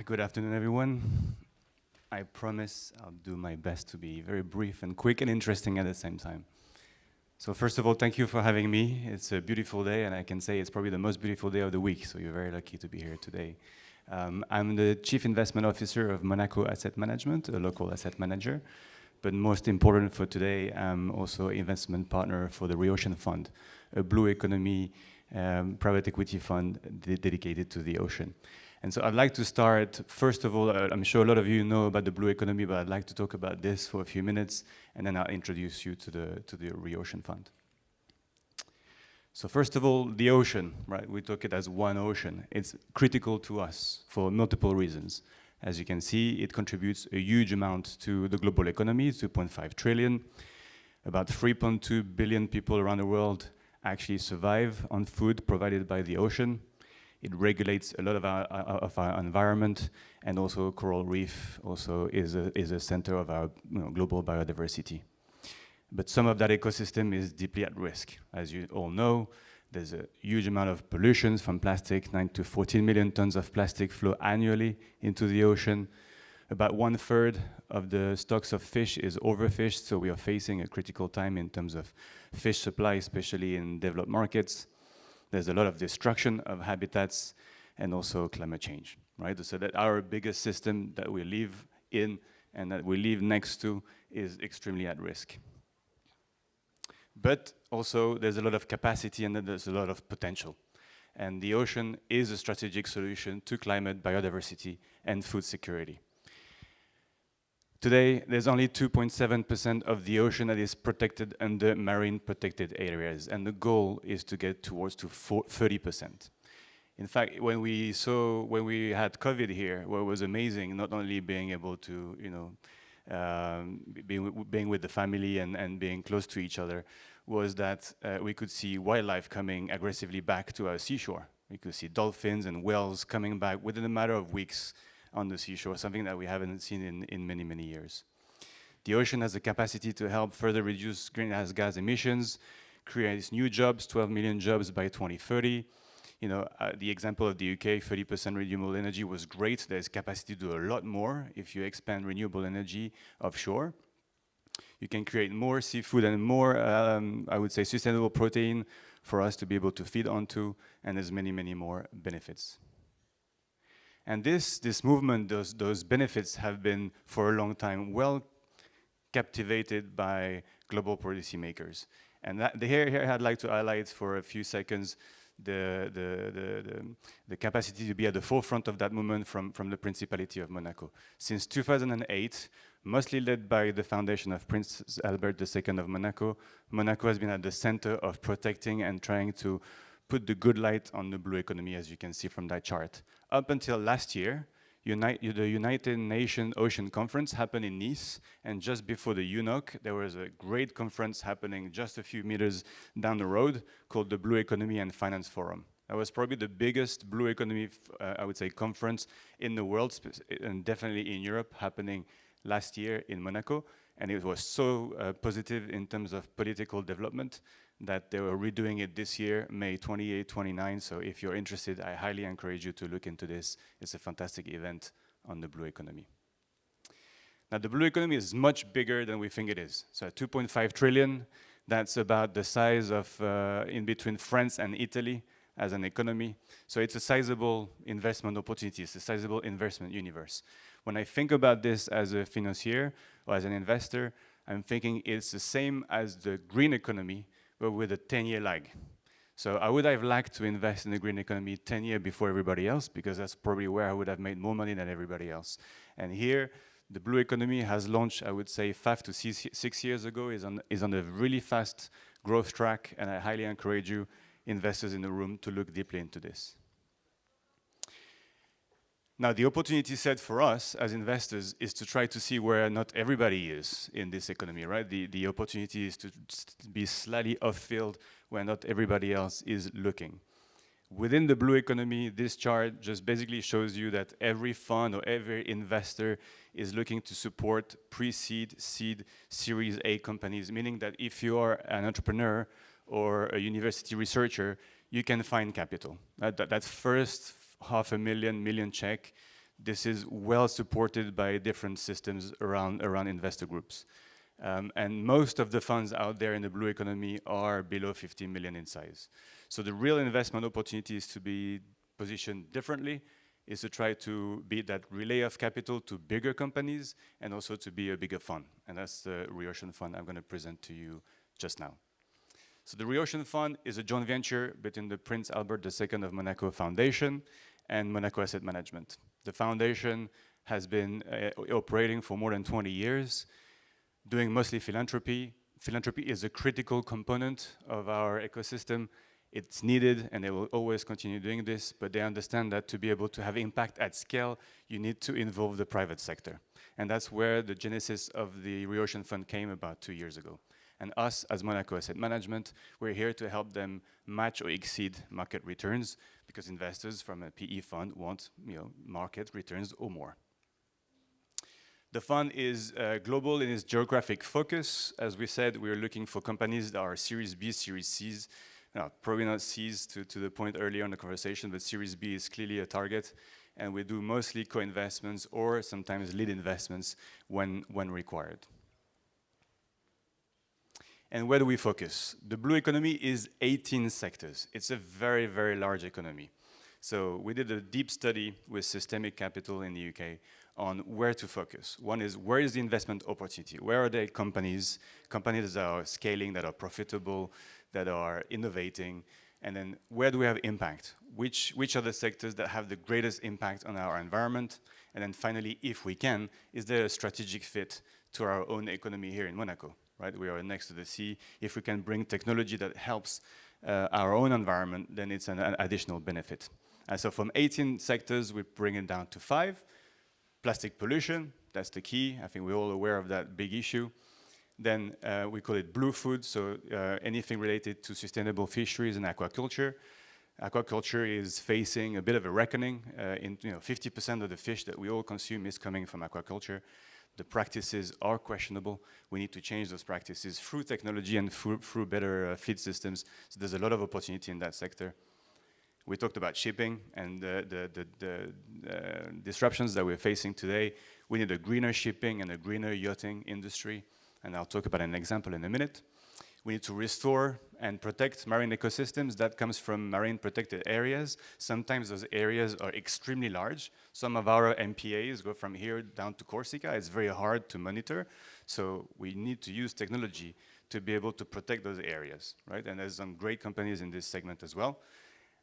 Good afternoon, everyone. I promise I'll do my best to be very brief and quick and interesting at the same time. So first of all, thank you for having me. It's a beautiful day, and I can say it's probably the most beautiful day of the week, so you're very lucky to be here today. I'm the Chief Investment Officer of Monaco Asset Management, a local asset manager. But most important for today, I'm also investment partner for the Ocean Fund, a blue economy private equity fund dedicated to the ocean. And so I'd like to start, first of all, I'm sure a lot of you know about the blue economy, but I'd like to talk about this for a few minutes, and then I'll introduce you to the Ocean Fund. So first of all, the ocean, right? We talk it as one ocean. It's critical to us for multiple reasons. As you can see, it contributes a huge amount to the global economy, 2.5 trillion. About 3.2 billion people around the world actually survive on food provided by the ocean. It regulates a lot of our environment, and also coral reef also is a center of our global biodiversity. But some of that ecosystem is deeply at risk. As you all know, there's a huge amount of pollution from plastic. 9 to 14 million tons of plastic flow annually into the ocean. About 1/3 of the stocks of fish is overfished, so we are facing a critical time in terms of fish supply, especially in developed markets. There's a lot of destruction of habitats and also climate change, right? So that our biggest system that we live in and that we live next to is extremely at risk. But also there's a lot of capacity and there's a lot of potential. And the ocean is a strategic solution to climate, biodiversity, and food security. Today, there's only 2.7% of the ocean that is protected under marine protected areas, and the goal is to get towards 30%. In fact, when we had COVID here, what was amazing, not only being able to, being with the family and being close to each other, was that we could see wildlife coming aggressively back to our seashore. We could see dolphins and whales coming back within a matter of weeks on the seashore, something that we haven't seen in many, many years. The ocean has the capacity to help further reduce greenhouse gas emissions, create new jobs, 12 million jobs by 2030. The example of the UK, 30% renewable energy was great. There's capacity to do a lot more if you expand renewable energy offshore. You can create more seafood and more, I would say, sustainable protein for us to be able to feed onto, and there's many, many more benefits. And this movement, those benefits have been, for a long time, well captivated by global policymakers. And here I'd like to highlight for a few seconds the capacity to be at the forefront of that movement from the Principality of Monaco. Since 2008, mostly led by the foundation of Prince Albert II of Monaco, Monaco has been at the center of protecting and trying to put the good light on the blue economy, as you can see from that chart. Up until last year, the United Nations Ocean Conference happened in Nice, and just before the UNOC, there was a great conference happening just a few meters down the road called the Blue Economy and Finance Forum. That was probably the biggest blue economy, I would say, conference in the world, and definitely in Europe, happening last year in Monaco. And it was so positive in terms of political development that they were redoing it this year, May 28, 29. So if you're interested, I highly encourage you to look into this. It's a fantastic event on the blue economy. Now, the blue economy is much bigger than we think it is. So 2.5 trillion, that's about the size of in between France and Italy as an economy. So it's a sizable investment opportunity. It's a sizable investment universe. When I think about this as a financier or as an investor, I'm thinking it's the same as the green economy, but with a 10-year lag. So I would have liked to invest in the green economy 10 years before everybody else, because that's probably where I would have made more money than everybody else. And here, the blue economy has launched, I would say, 5 to 6 years ago, is on a really fast growth track, and I highly encourage you, investors in the room, to look deeply into this. Now, the opportunity set for us as investors is to try to see where not everybody is in this economy, right? The opportunity is to be slightly off-field where not everybody else is looking. Within the blue economy, this chart just basically shows you that every fund or every investor is looking to support pre-seed, seed, Series A companies, meaning that if you are an entrepreneur or a university researcher, you can find capital. That's first $500,000 million check This is well supported by different systems around investor groups. And most of the funds out there in the blue economy are below 50 million in size. So the real investment opportunity is to be positioned differently, is to try to be that relay of capital to bigger companies and also to be a bigger fund. And that's the Reocean Fund I'm going to present to you just now. So the Reocean Fund is a joint venture between the Prince Albert II of Monaco Foundation and Monaco Asset Management. The foundation has been operating for more than 20 years, doing mostly philanthropy. Philanthropy is a critical component of our ecosystem. It's needed, and they will always continue doing this, but they understand that to be able to have impact at scale, you need to involve the private sector. And that's where the genesis of the Reocean Fund came about 2 years ago. And us, as Monaco Asset Management, we're here to help them match or exceed market returns, because investors from a PE fund want, market returns or more. The fund is global in its geographic focus. As we said, we're looking for companies that are Series B, Series Cs. Probably not Cs to the point earlier in the conversation, but Series B is clearly a target. And we do mostly co-investments or sometimes lead investments when required. And where do we focus? The blue economy is 18 sectors. It's a very, very large economy. So we did a deep study with Systemic Capital in the UK on where to focus. One is, where is the investment opportunity? Where are the companies that are scaling, that are profitable, that are innovating? And then where do we have impact? Which are the sectors that have the greatest impact on our environment? And then finally, if we can, is there a strategic fit to our own economy here in Monaco? Right? We are next to the sea. If we can bring technology that helps our own environment, then it's an additional benefit. And so from 18 sectors, we bring it down to 5. Plastic pollution, that's the key. I think we're all aware of that big issue. Then we call it blue food, so anything related to sustainable fisheries and aquaculture. Aquaculture is facing a bit of a reckoning. 50% of the fish that we all consume is coming from aquaculture. The practices are questionable. We need to change those practices through technology and through better feed systems. So there's a lot of opportunity in that sector. We talked about shipping and the disruptions that we're facing today. We need a greener shipping and a greener yachting industry, and I'll talk about an example in a minute. We need to restore and protect marine ecosystems. That comes from marine protected areas. Sometimes those areas are extremely large. Some of our MPAs go from here down to Corsica. It's very hard to monitor. So we need to use technology to be able to protect those areas, right? And there's some great companies in this segment as well.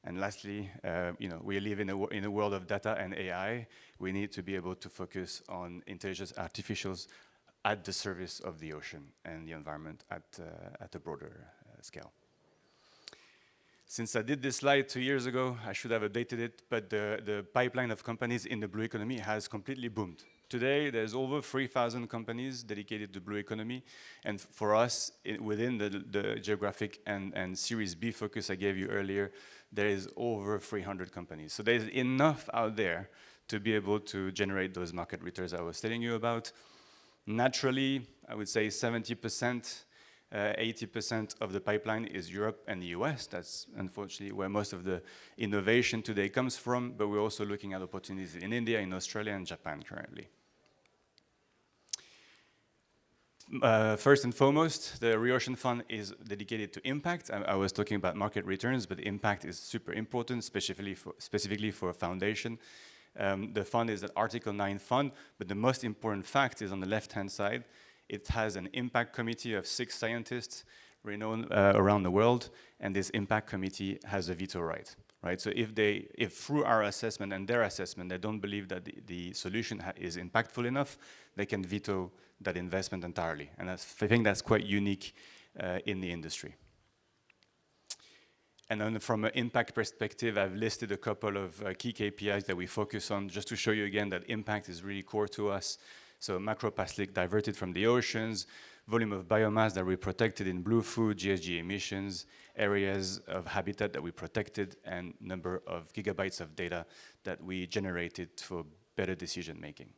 And lastly, we live in a world of data and AI. We need to be able to focus on intelligence artificials at the service of the ocean and the environment at a broader scale. Since I did this slide 2 years ago, I should have updated it, but the pipeline of companies in the blue economy has completely boomed. Today, there's over 3,000 companies dedicated to blue economy, and for us, within the geographic and Series B focus I gave you earlier, there is over 300 companies. So there's enough out there to be able to generate those market returns I was telling you about. Naturally, I would say 70%, 80% of the pipeline is Europe and the US. That's unfortunately where most of the innovation today comes from, but we're also looking at opportunities in India, in Australia, and Japan currently. First and foremost, the Reocean Fund is dedicated to impact. I was talking about market returns, but impact is super important, specifically for a foundation. The fund is an Article 9 fund, but the most important fact is on the left-hand side. It has an impact committee of 6 scientists renowned around the world, and this impact committee has a veto right. Right? So if through our assessment and their assessment, they don't believe that the solution is impactful enough, they can veto that investment entirely. And I think that's quite unique in the industry. And then from an impact perspective, I've listed a couple of key KPIs that we focus on just to show you again that impact is really core to us. So macroplastic diverted from the oceans, volume of biomass that we protected in blue food, GHG emissions, areas of habitat that we protected, and number of gigabytes of data that we generated for better decision making.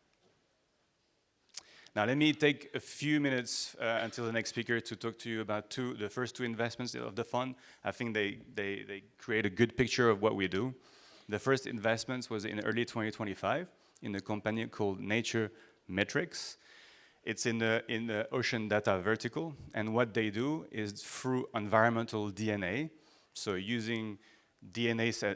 Now let me take a few minutes until the next speaker to talk to you about the first two investments of the fund. I think they create a good picture of what we do. The first investment was in early 2025 in a company called Nature Metrics. It's in the ocean data vertical, and what they do is through environmental DNA, so using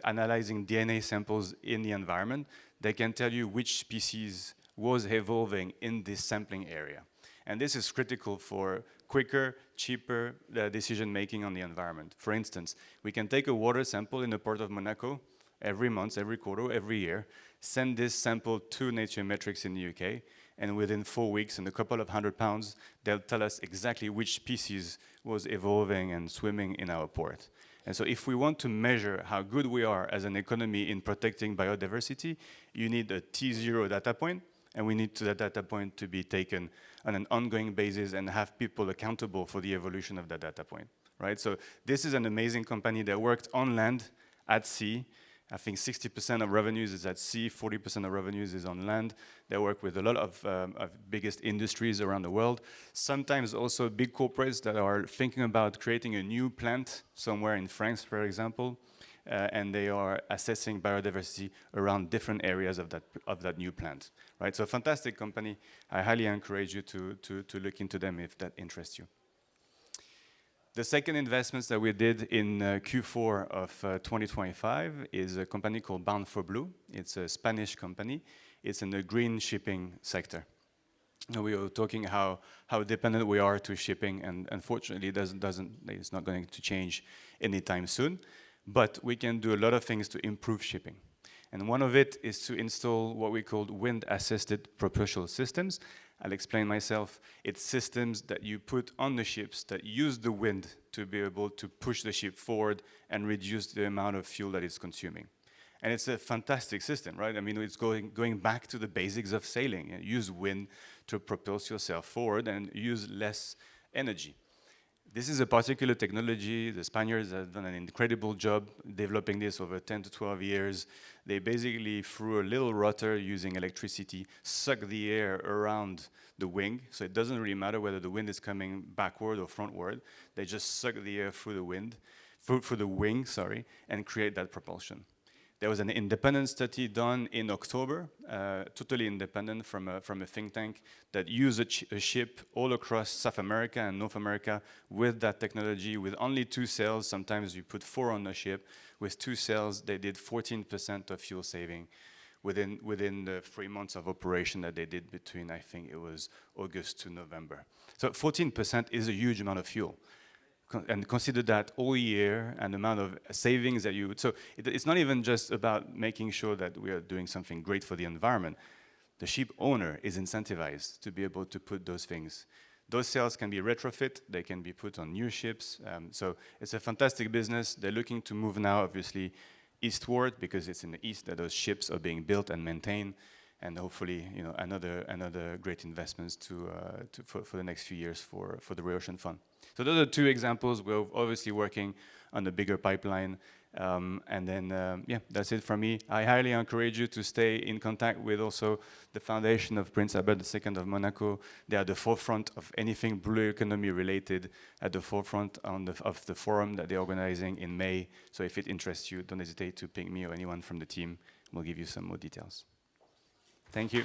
analyzing DNA samples in the environment, they can tell you which species was evolving in this sampling area. And this is critical for quicker, cheaper decision making on the environment. For instance, we can take a water sample in the port of Monaco every month, every quarter, every year, send this sample to Nature Metrics in the UK, and within 4 weeks and a couple of £100, they'll tell us exactly which species was evolving and swimming in our port. And so if we want to measure how good we are as an economy in protecting biodiversity, you need a T0 data point, and we need that data point to be taken on an ongoing basis and have people accountable for the evolution of that data point, right? So this is an amazing company that worked on land, at sea. I think 60% of revenues is at sea, 40% of revenues is on land. They work with a lot of biggest industries around the world. Sometimes also big corporates that are thinking about creating a new plant somewhere in France, for example, and they are assessing biodiversity around different areas of that new plant, right? So fantastic company. I highly encourage you to look into them if that interests you. The second investments that we did in Q4 of 2025 is a company called Bound for Blue. It's a Spanish company. It's in the green shipping sector. We were talking how dependent we are to shipping, and unfortunately it's not going to change anytime soon. But we can do a lot of things to improve shipping. And one of it is to install what we call wind-assisted propulsion systems. I'll explain myself. It's systems that you put on the ships that use the wind to be able to push the ship forward and reduce the amount of fuel that it's consuming. And it's a fantastic system, right? I mean, it's going back to the basics of sailing. Use wind to propel yourself forward and use less energy. This is a particular technology. The Spaniards have done an incredible job developing this over 10 to 12 years. They basically, through a little rotor using electricity, suck the air around the wing. So it doesn't really matter whether the wind is coming backward or frontward. They just suck the air through the wing, and create that propulsion. There was an independent study done in October, totally independent from a think tank that used a ship all across South America and North America with that technology, with only 2 sails. Sometimes you put 4 on the ship. With 2 sails, they did 14% of fuel saving within the 3 months of operation that they did between, I think it was August to November. So 14% is a huge amount of fuel. And consider that all year and the amount of savings that you would. So it's not even just about making sure that we are doing something great for the environment. The ship owner is incentivized to be able to put those things. Those sails can be retrofit, they can be put on new ships. So it's a fantastic business. They're looking to move now, obviously, eastward, because it's in the east that those ships are being built and maintained. And hopefully, another great investments for the next few years for the Red Ocean Fund. So those are 2 examples. We're obviously working on the bigger pipeline. And then, that's it from me. I highly encourage you to stay in contact with also the Foundation of Prince Albert II of Monaco. They are at the forefront of anything blue economy related, at the forefront of the forum that they're organizing in May. So if it interests you, don't hesitate to ping me or anyone from the team. We'll give you some more details. Thank you.